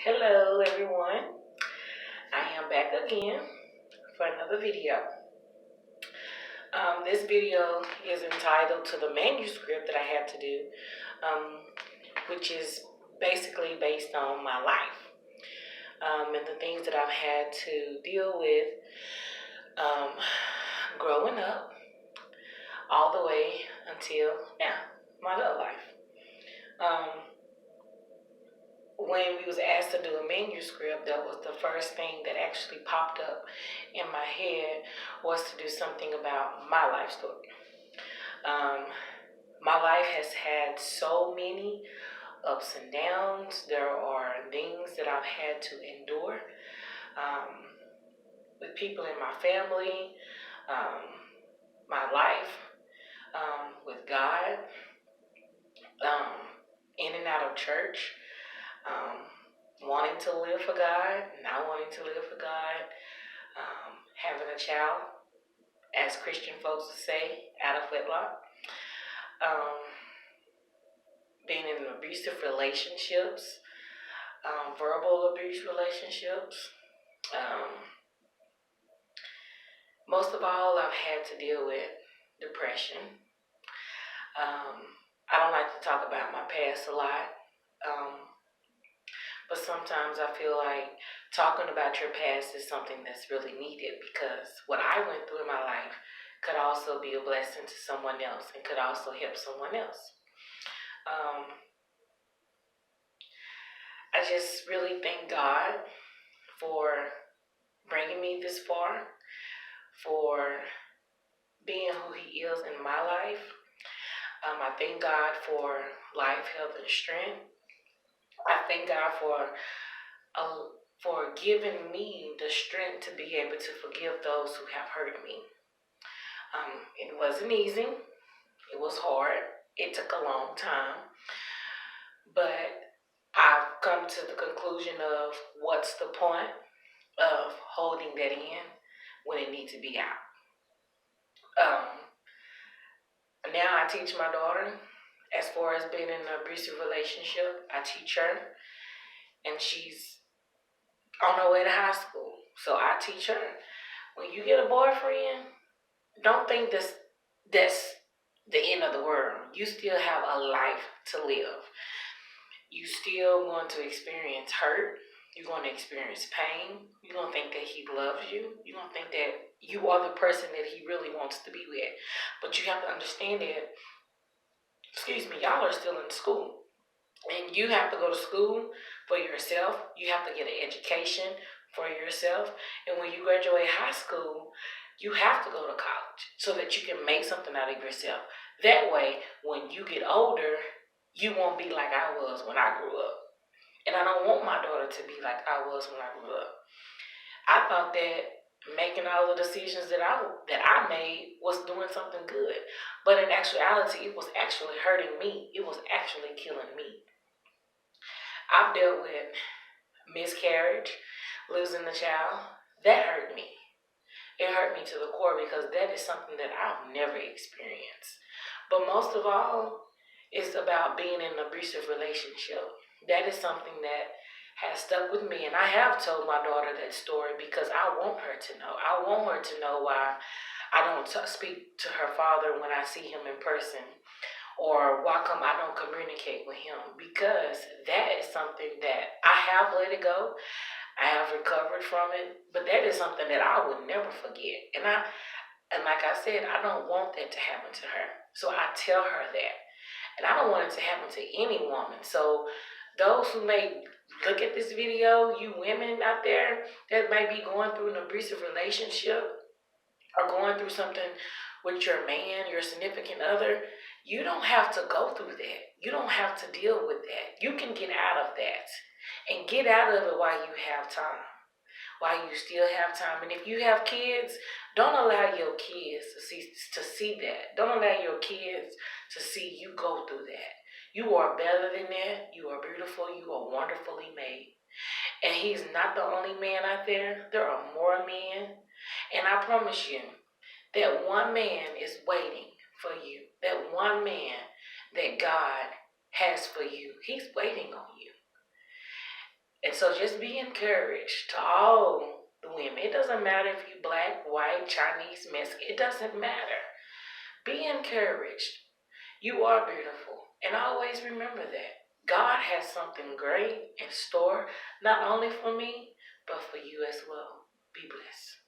Hello everyone, I am back again for another video. This video is entitled to the manuscript that I had to do, which is basically based on my life and the things that I've had to deal with growing up all the way until now, my little life. When we was asked to do a manuscript, that was the first thing that actually popped up in my head, was to do something about my life story. My life has had so many ups and downs. There are things that I've had to endure with people in my family, my life, with God, in and out of church, wanting to live for God, not wanting to live for God, having a child, as Christian folks would say, out of wedlock, being in abusive relationships, verbal abuse relationships. Most of all, I've had to deal with depression. I don't like to talk about my past a lot, but sometimes I feel like talking about your past is something that's really needed, because what I went through in my life could also be a blessing to someone else and could also help someone else. I just really thank God for bringing me this far, for being who He is in my life. I thank God for life, health, and strength. I thank God for giving me the strength to be able to forgive those who have hurt me. It wasn't easy. It was hard. It took a long time. But I've come to the conclusion of, what's the point of holding that in when it needs to be out? Now I teach my daughter, as far as being in an abusive relationship. I teach her, and she's on her way to high school. So I teach her, when you get a boyfriend, don't think that's the end of the world. You still have a life to live. You still going to experience hurt. You're going to experience pain. You're going to think that he loves you. You're going to think that you are the person that he really wants to be with. But you have to understand that, y'all are still in school. And you have to go to school for yourself. You have to get an education for yourself. And when you graduate high school, you have to go to college so that you can make something out of yourself. That way, when you get older, you won't be like I was when I grew up. And I don't want my daughter to be like I was when I grew up. I thought that making all the decisions that I made was doing something good. But in actuality, it was actually hurting me. It was actually killing me. I've dealt with miscarriage, losing the child. That hurt me. It hurt me to the core, because that is something that I've never experienced. But most of all, it's about being in an abusive relationship. That is something that has stuck with me, and I have told my daughter that story because I want her to know. I want her to know why I don't speak to her father when I see him in person, or why come I don't communicate with him, because that is something that I have let it go. I have recovered from it, but that is something that I would never forget. And like I said, I don't want that to happen to her. So I tell her that. And I don't want it to happen to any woman. So those who may look at this video, you women out there that may be going through an abusive relationship, or going through something with your man, your significant other, you don't have to go through that. You don't have to deal with that. You can get out of that, and get out of it while you have time, while you still have time. And if you have kids, don't allow your kids to see that. Don't allow your kids to see you go through that. You are better than that. You are beautiful. You are wonderfully made. And he's not the only man out there. There are more men. And I promise you, that one man is waiting for you. That one man that God has for you, he's waiting on you. And so just be encouraged to all the women. It doesn't matter if you black, white, Chinese, Mexican. It doesn't matter. Be encouraged. You are beautiful. And always remember that. God has something great in store, not only for me, but for you as well. Be blessed.